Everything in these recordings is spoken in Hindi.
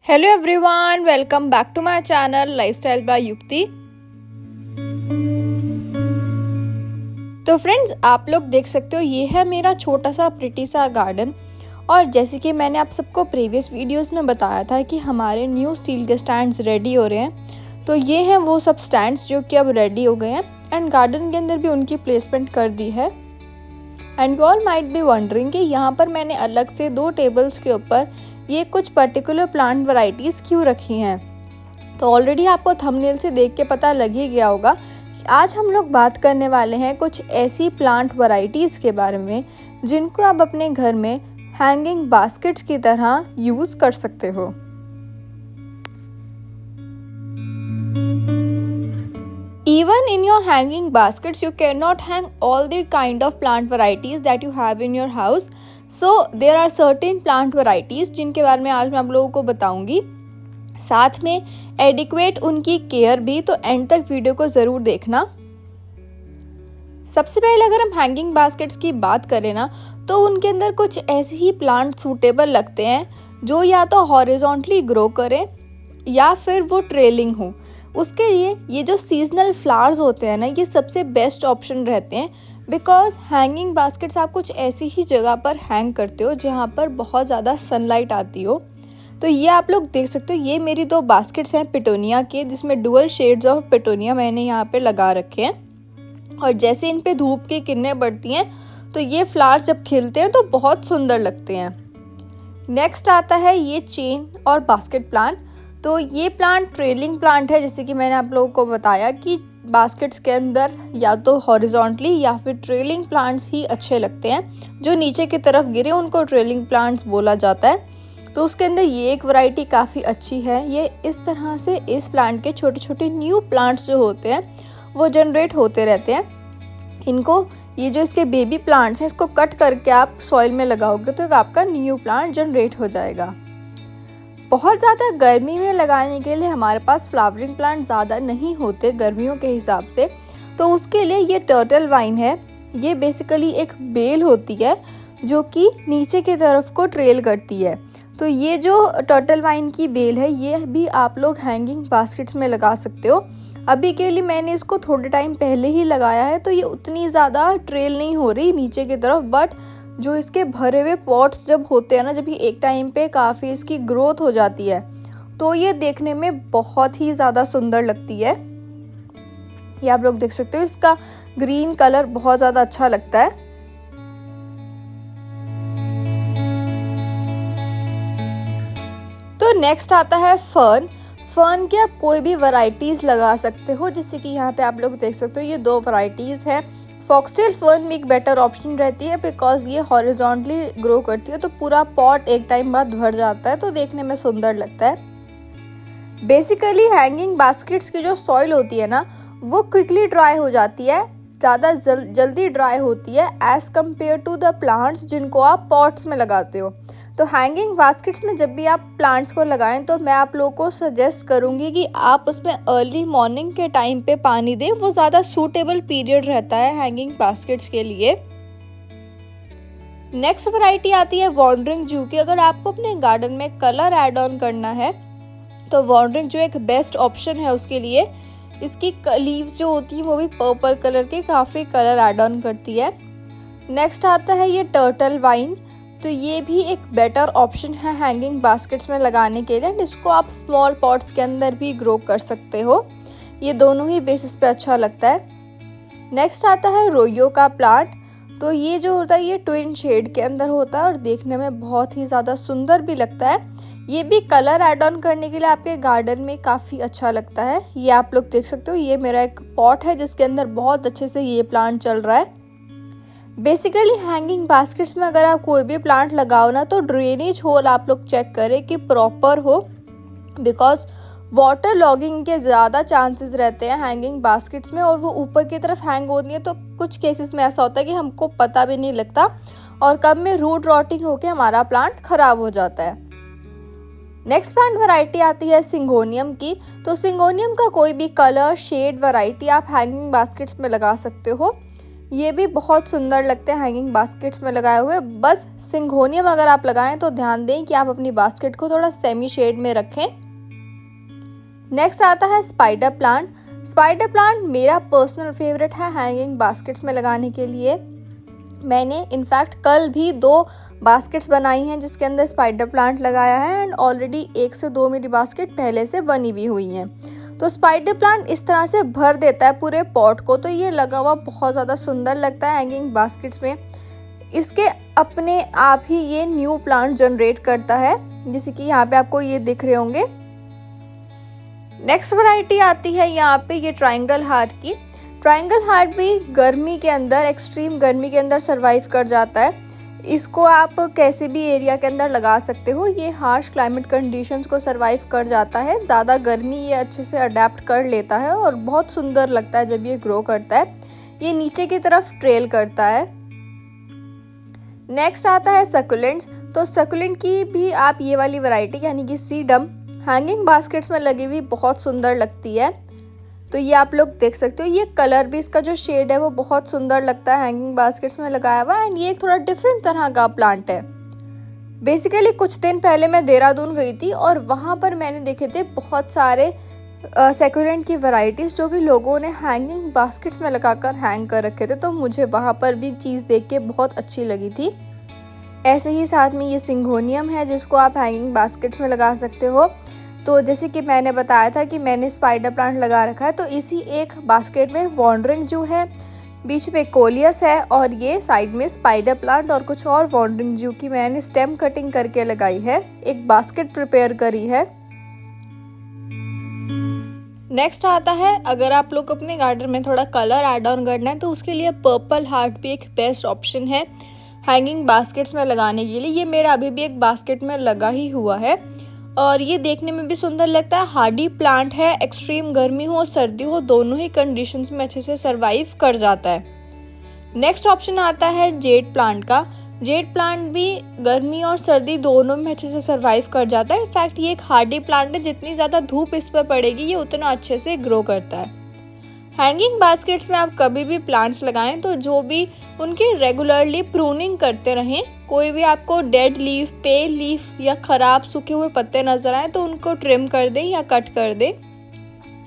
Hello everyone, welcome back to my channel lifestyle by Yukti. तो फ्रेंड्स, आप लोग देख सकते हो ये है मेरा छोटा सा प्रिटी सा गार्डन। और जैसे कि मैंने आप सबको प्रीवियस वीडियोस में बताया था कि हमारे न्यू स्टील के स्टैंड्स रेडी हो रहे हैं, तो ये हैं वो सब स्टैंड्स जो कि अब रेडी हो गए हैं एंड गार्डन के अंदर भी उनकी प्लेसमेंट कर दी है। And you all might be wondering कि यहाँ पर मैंने अलग से 2 टेबल्स के ऊपर ये कुछ पर्टिकुलर प्लांट वैरायटीज़ क्यों रखी हैं। तो ऑलरेडी आपको थंबनेल से देख के पता लग ही गया होगा। आज हम लोग बात करने वाले हैं कुछ ऐसी प्लांट वैरायटीज़ के बारे में जिनको आप अपने घर में हैंगिंग बास्केट्स की तरह यूज़ कर सकते हो। Even in your hanging baskets, you cannot hang all the kind of plant varieties that you have in your house. So there are certain plant varieties जिनके बारे में आज मैं आप लोगों को बताऊंगी, साथ में एडिक्वेट उनकी केयर भी। तो एंड तक वीडियो को ज़रूर देखना। सबसे पहले अगर हम हैंगिंग बास्केट्स की बात करें ना, तो उनके अंदर कुछ ऐसे ही प्लांट सूटेबल लगते हैं जो या तो हॉरिजॉन्टली ग्रो करें या फिर वो ट्रेलिंग हो। उसके लिए ये जो सीजनल फ्लावर्स होते हैं ना, ये सबसे बेस्ट ऑप्शन रहते हैं, बिकॉज हैंगिंग बास्केट्स आप कुछ ऐसी ही जगह पर हैंग करते हो जहाँ पर बहुत ज़्यादा सनलाइट आती हो। तो ये आप लोग देख सकते हो, ये मेरी 2 बास्केट्स हैं पिटोनिया के, जिसमें डुअल शेड्स ऑफ पिटोनिया मैंने यहाँ पे लगा रखे हैं। और जैसे इन पे धूप की किरणें पड़ती हैं तो ये फ्लावर्स जब खिलते हैं तो बहुत सुंदर लगते हैं। नेक्स्ट आता है ये चेन और बास्केट प्लांट। तो ये प्लांट ट्रेलिंग प्लांट है, जैसे कि मैंने आप लोगों को बताया कि बास्केट्स के अंदर या तो हॉरिजॉन्टली या फिर ट्रेलिंग प्लांट्स ही अच्छे लगते हैं। जो नीचे की तरफ गिरे उनको ट्रेलिंग प्लांट्स बोला जाता है। तो उसके अंदर ये एक वैरायटी काफ़ी अच्छी है। ये इस तरह से इस प्लांट के छोटे छोटे न्यू प्लांट्स जो होते हैं वो जनरेट होते रहते हैं। इनको ये जो इसके बेबी प्लांट्स हैं, इसको कट करके आप सॉइल में लगाओगे तो आपका न्यू प्लांट जनरेट हो जाएगा। बहुत ज़्यादा गर्मी में लगाने के लिए हमारे पास फ्लावरिंग प्लांट ज़्यादा नहीं होते गर्मियों के हिसाब से, तो उसके लिए ये टर्टल वाइन है। ये बेसिकली एक बेल होती है जो कि नीचे की तरफ को ट्रेल करती है। तो ये जो टर्टल वाइन की बेल है, ये भी आप लोग हैंगिंग बास्केट्स में लगा सकते हो। अभी के लिए मैंने इसको थोड़े टाइम पहले ही लगाया है, तो ये उतनी ज़्यादा ट्रेल नहीं हो रही नीचे की तरफ, बट जो इसके भरे हुए पॉट्स जब होते हैं ना, जब ये एक टाइम पे काफ़ी इसकी ग्रोथ हो जाती है तो ये देखने में बहुत ही ज़्यादा सुंदर लगती है। ये आप लोग देख सकते हो, इसका ग्रीन कलर बहुत ज़्यादा अच्छा लगता है। तो नेक्स्ट आता है फर्न। फर्न के आप कोई भी वैरायटीज़ लगा सकते हो, जैसे कि यहाँ पे आप लोग देख सकते हो ये 2 वैरायटीज़ है। फॉक्सटेल फर्न में एक बेटर ऑप्शन रहती है बिकॉज ये हॉरिजॉन्टली ग्रो करती है, तो पूरा पॉट एक टाइम बाद भर जाता है, तो देखने में सुंदर लगता है। बेसिकली हैंगिंग बास्केट्स की जो सॉइल होती है ना, वो क्विकली ड्राई हो जाती है, ज़्यादा जल्दी ड्राई होती है as compare to the plants जिनको आप पॉट्स में लगाते हो। तो हैंगिंग बास्केट्स में जब भी आप प्लांट्स को लगाएं तो मैं आप लोगों को सजेस्ट करूंगी कि आप उसमें अर्ली मॉर्निंग के टाइम पे पानी दें। वो ज़्यादा सूटेबल पीरियड रहता है हैंगिंग बास्केट्स के लिए। नेक्स्ट वैरायटी आती है वॉन्डरिंग जू की। अगर आपको अपने गार्डन में कलर ऐड ऑन करना है तो वॉन्डरिंग जू एक बेस्ट ऑप्शन है उसके लिए। इसकी लीव्स जो होती है वो भी पर्पल कलर के काफ़ी कलर ऐड ऑन करती है। नेक्स्ट आता है ये टर्टल वाइन। तो ये भी एक बेटर ऑप्शन है हैंगिंग बास्केट्स में लगाने के लिए। इसको आप स्मॉल पॉट्स के अंदर भी ग्रो कर सकते हो। ये दोनों ही बेसिस पे अच्छा लगता है। नेक्स्ट आता है रोयो का प्लांट। तो ये जो होता है ये ट्विन शेड के अंदर होता है और देखने में बहुत ही ज़्यादा सुंदर भी लगता है। ये भी कलर ऐड ऑन करने के लिए आपके गार्डन में काफ़ी अच्छा लगता है। ये आप लोग देख सकते हो, ये मेरा एक पॉट है जिसके अंदर बहुत अच्छे से ये प्लांट चल रहा है। बेसिकली हैंगिंग बास्केट्स में अगर आप कोई भी प्लांट लगाओ ना, तो ड्रेनेज होल आप लोग चेक करें कि प्रॉपर हो, बिकॉज वाटर लॉगिंग के ज़्यादा चांसेस रहते हैं हैंगिंग बास्केट्स में, और वो ऊपर की तरफ हैंग होती है। तो कुछ केसेस में ऐसा होता है कि हमको पता भी नहीं लगता और कब में रूट रॉटिंग होकर हमारा प्लांट ख़राब हो जाता है। नेक्स्ट प्लांट वैरायटी आती है सिंगोनियम की। तो सिंगोनियम का कोई भी कलर शेड वैरायटी आप हैंगिंग बास्केट्स में लगा सकते हो। ये भी बहुत सुंदर लगते हैं हैंगिंग बास्केट्स में लगाए हुए। बस सिंगोनियम अगर आप लगाएं तो ध्यान दें कि आप अपनी बास्केट को थोड़ा सेमी शेड में रखें। नेक्स्ट आता है स्पाइडर प्लांट। स्पाइडर प्लांट मेरा पर्सनल फेवरेट है हैंगिंग बास्केट्स में लगाने के लिए। मैंने इनफैक्ट कल भी 2 बास्केट्स बनाई हैं जिसके अंदर स्पाइडर प्लांट लगाया है एंड ऑलरेडी 1 से 2 मेरी बास्केट पहले से बनी भी हुई हैं। तो स्पाइडर प्लांट इस तरह से भर देता है पूरे पॉट को, तो ये लगा हुआ बहुत ज़्यादा सुंदर लगता है हैंगिंग बास्केट्स में। इसके अपने आप ही ये न्यू प्लांट जनरेट करता है, जैसे कि यहाँ पे आपको ये दिख रहे होंगे। नेक्स्ट वैरायटी आती है यहाँ पे ये ट्रायंगल हार्ट की। ट्रायंगल हार्ट भी गर्मी के अंदर, एक्सट्रीम गर्मी के अंदर सरवाइव कर जाता है। इसको आप कैसे भी एरिया के अंदर लगा सकते हो। ये हार्श क्लाइमेट कंडीशंस को सरवाइव कर जाता है, ज़्यादा गर्मी ये अच्छे से अडेप्ट कर लेता है और बहुत सुंदर लगता है जब ये ग्रो करता है। ये नीचे की तरफ ट्रेल करता है। नेक्स्ट आता है सकुलेंट्स। तो सकुलेंट की भी आप ये वाली वैरायटी यानी कि सीडम हैंगिंग बास्केट्स में लगी हुई बहुत सुंदर लगती है। तो ये आप लोग देख सकते हो, ये कलर भी इसका जो शेड है वो बहुत सुंदर लगता है हैंगिंग बास्केट्स में लगाया हुआ। एंड ये थोड़ा डिफरेंट तरह का प्लांट है। बेसिकली कुछ दिन पहले मैं देहरादून गई थी और वहाँ पर मैंने देखे थे बहुत सारे सकुलेंट की वैरायटीज़ जो कि लोगों ने हैंगिंग बास्केट्स में लगाकर हैंग कर रखे थे। तो मुझे वहाँ पर भी चीज़ देख के बहुत अच्छी लगी थी। ऐसे ही साथ में ये सिंगोनियम है जिसको आप हैंगिंग बास्केट्स में लगा सकते हो। तो जैसे कि मैंने बताया था कि मैंने स्पाइडर प्लांट लगा रखा है, तो इसी एक बास्केट में वॉन्डरिंग जू है, बीच में कोलियस है और ये साइड में स्पाइडर प्लांट और कुछ और वॉन्डरिंग जू की मैंने स्टेम कटिंग करके लगाई है, एक बास्केट प्रिपेयर करी है। नेक्स्ट आता है, अगर आप लोग अपने गार्डन में थोड़ा कलर ऐड ऑन करना है तो उसके लिए पर्पल हार्ट भी एक बेस्ट ऑप्शन है हैंगिंग बास्केट्स में लगाने के लिए। ये मेरा अभी भी एक बास्केट में लगा ही हुआ है और ये देखने में भी सुंदर लगता है। हार्डी प्लांट है, एक्सट्रीम गर्मी हो सर्दी हो दोनों ही कंडीशंस में अच्छे से सरवाइव कर जाता है। नेक्स्ट ऑप्शन आता है जेड प्लांट का। जेड प्लांट भी गर्मी और सर्दी दोनों में अच्छे से सरवाइव कर जाता है। इनफैक्ट ये एक हार्डी प्लांट है, जितनी ज़्यादा धूप इस पर पड़ेगी ये उतना अच्छे से ग्रो करता है। हैंगिंग बास्केट्स में आप कभी भी प्लांट्स लगाएं तो जो भी उनकी रेगुलरली प्रूनिंग करते रहें। कोई भी आपको डेड लीफ, पेल लीफ या ख़राब सूखे हुए पत्ते नज़र आए तो उनको ट्रिम कर दें या कट कर दें।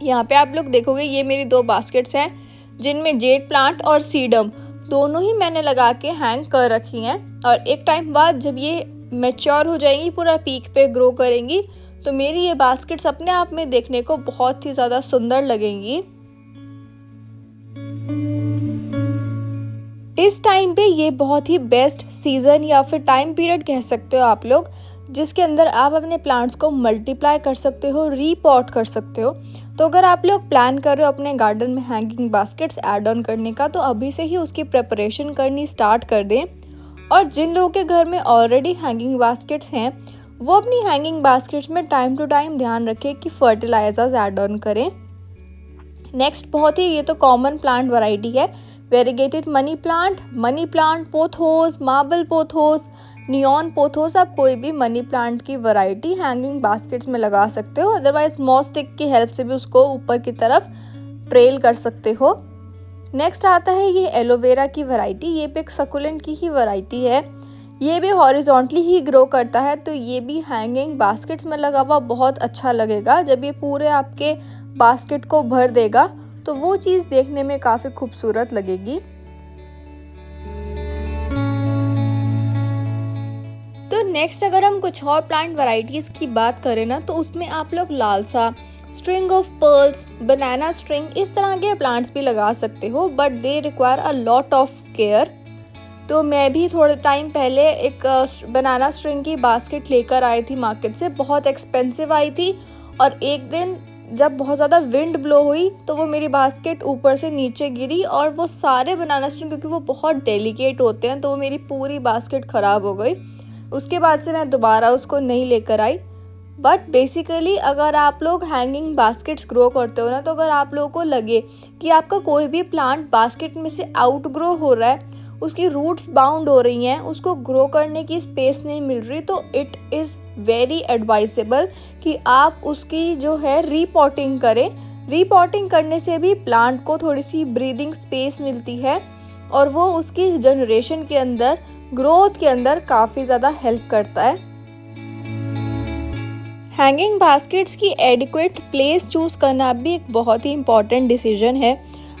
यहाँ पे आप लोग देखोगे ये मेरी 2 बास्केट्स हैं जिनमें जेड प्लांट और सीडम दोनों ही मैंने लगा के हैंग कर रखी हैं। और एक टाइम बाद जब ये मैच्योर हो जाएंगी, पूरा पीक पे ग्रो करेंगी, तो मेरी ये बास्केट्स अपने आप में देखने को बहुत ही ज़्यादा सुंदर लगेंगी। इस टाइम पे ये बहुत ही बेस्ट सीज़न या फिर टाइम पीरियड कह सकते हो आप लोग, जिसके अंदर आप अपने प्लांट्स को मल्टीप्लाई कर सकते हो, रीपॉट कर सकते हो। तो अगर आप लोग प्लान कर रहे हो अपने गार्डन में हैंगिंग बास्केट्स ऐड ऑन करने का, तो अभी से ही उसकी प्रिपरेशन करनी स्टार्ट कर दें। और जिन लोगों के घर में ऑलरेडी हैंगिंग बास्केट्स हैं वो अपनी हैंगिंग बास्केट्स में टाइम टू टाइम ध्यान रखें कि फर्टिलाइजर्स ऐड ऑन करें। नेक्स्ट बहुत ही ये तो कॉमन प्लांट वैरायटी है, variegated money plant, pothos, marble pothos, neon pothos. आप कोई भी मनी प्लांट की वैरायटी हैंगिंग बास्केट्स में लगा सकते हो। अदरवाइज मॉस स्टिक की हेल्प से भी उसको ऊपर की तरफ ट्रेल कर सकते हो। नेक्स्ट आता है ये एलोवेरा की वैरायटी। ये भी एक सकुलेंट की ही वैरायटी है। ये भी हॉरिजॉन्टली ही ग्रो करता है, तो ये भी हैंगिंग बास्केट्स में लगा हुआ बहुत अच्छा लगेगा। जब ये पूरे आपके बास्केट को भर देगा तो वो चीज़ देखने में काफ़ी खूबसूरत लगेगी। तो नेक्स्ट अगर हम कुछ और प्लांट वैरायटीज़ की बात करें ना, तो उसमें आप लोग लालसा, string of pearls, banana string, इस तरह के प्लांट्स भी लगा सकते हो, but they require a lot of care. तो मैं भी थोड़े टाइम पहले एक बनाना स्ट्रिंग की बास्केट लेकर आई थी मार्केट से, बहुत एक्सपेंसिव आई थी। और एक दिन जब बहुत ज़्यादा विंड ब्लो हुई तो वो मेरी बास्केट ऊपर से नीचे गिरी और वो सारे बनाना स्ट्रिंग, क्योंकि वो बहुत डेलिकेट होते हैं, तो वो मेरी पूरी बास्केट ख़राब हो गई। उसके बाद से मैं दोबारा उसको नहीं लेकर आई। बट बेसिकली अगर आप लोग हैंगिंग बास्केट्स ग्रो करते हो ना, तो अगर आप लोगों को लगे कि आपका कोई भी प्लांट बास्केट में से आउट ग्रो हो रहा है, उसकी रूट्स बाउंड हो रही हैं, उसको ग्रो करने की स्पेस नहीं मिल रही, तो इट इज़ वेरी एडवाइसेबल कि आप उसकी जो है रीपॉटिंग करें। रीपॉटिंग करने से भी प्लांट को थोड़ी सी ब्रीदिंग स्पेस मिलती है और वो उसकी जनरेशन के अंदर, ग्रोथ के अंदर काफ़ी ज़्यादा हेल्प करता है। हैंगिंग बास्केट्स की एडिक्वेट प्लेस चूज़ करना भी एक बहुत ही इम्पॉर्टेंट डिसीजन है।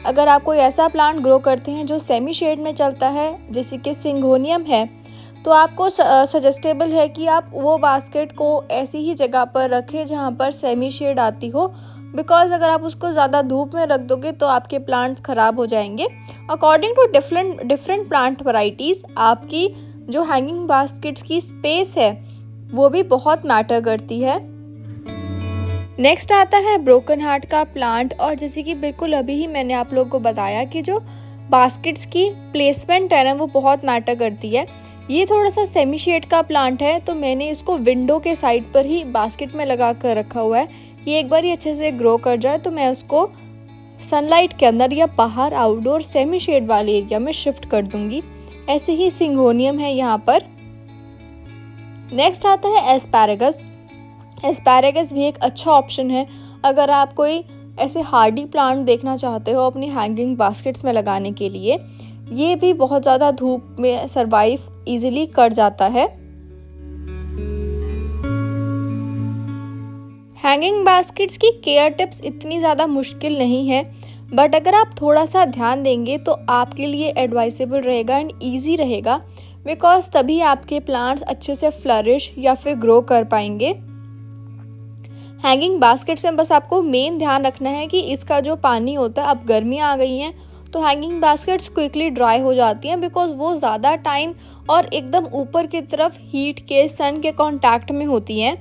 अगर आप कोई ऐसा प्लांट ग्रो करते हैं जो सेमी शेड में चलता है, जैसे कि सिंगोनियम है, तो आपको सजेस्टेबल है कि आप वो बास्केट को ऐसी ही जगह पर रखें जहाँ पर सेमी शेड आती हो, बिकॉज अगर आप उसको ज़्यादा धूप में रख दोगे तो आपके प्लांट्स ख़राब हो जाएंगे। According to different plant varieties, आपकी जो हैंगिंग बास्केट्स की स्पेस है वो भी बहुत मैटर करती है। नेक्स्ट आता है ब्रोकन हार्ट का प्लांट। और जैसे कि बिल्कुल अभी ही मैंने आप लोगों को बताया कि जो बास्केट्स की प्लेसमेंट है ना, वो बहुत मैटर करती है। ये थोड़ा सा सेमी शेड का प्लांट है, तो मैंने इसको विंडो के साइड पर ही बास्केट में लगा कर रखा हुआ है। ये एक बार ही अच्छे से ग्रो कर जाए तो मैं उसको सनलाइट के अंदर या बाहर आउटडोर सेमी शेड वाले एरिया में शिफ्ट कर दूंगी। ऐसे ही सिंगोनियम है यहाँ पर। नेक्स्ट आता है एस्पैरेगस। एस्पैरेगस भी एक अच्छा ऑप्शन है अगर आप कोई ऐसे हार्डी प्लांट देखना चाहते हो अपनी हैंगिंग बास्केट्स में लगाने के लिए। ये भी बहुत ज़्यादा धूप में सरवाइव इजीली कर जाता है। हैंगिंग बास्केट्स की केयर टिप्स इतनी ज़्यादा मुश्किल नहीं है, बट अगर आप थोड़ा सा ध्यान देंगे तो आपके लिए एडवाइसेबल रहेगा एंड ईजी रहेगा, बिकॉज तभी आपके प्लांट्स अच्छे से फ्लरिश या फिर ग्रो कर पाएंगे। हैंगिंग बास्केट्स में बस आपको मेन ध्यान रखना है कि इसका जो पानी होता है, अब गर्मियाँ आ गई हैं तो हैंगिंग बास्केट्स क्विकली ड्राई हो जाती हैं, बिकॉज वो ज़्यादा टाइम और एकदम ऊपर की तरफ हीट के, सन के कांटेक्ट में होती हैं।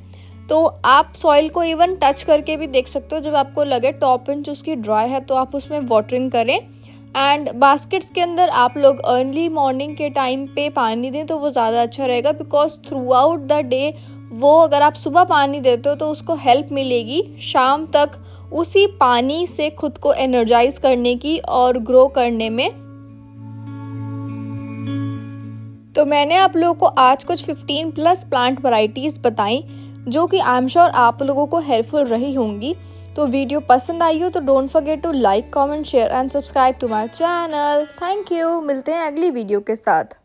तो आप सॉइल को इवन टच करके भी देख सकते हो। जब आपको लगे टॉप इंच उसकी ड्राई है तो आप उसमें वाटरिंग करें। एंड बास्केट्स के अंदर आप लोग अर्ली मॉर्निंग के टाइम पे पानी दें तो वो ज़्यादा अच्छा रहेगा, because through out the day वो अगर आप सुबह पानी देते हो तो उसको हेल्प मिलेगी शाम तक उसी पानी से खुद को एनर्जाइज करने की और ग्रो करने में। तो मैंने आप लोगों को आज कुछ 15+ प्लांट वैरायटीज़ बताई जो कि आई एम श्योर आप लोगों को हेल्पफुल रही होंगी। तो वीडियो पसंद आई हो तो don't forget to like, comment, share and subscribe to my channel. Thank you. मिलते हैं अगली वीडियो के साथ।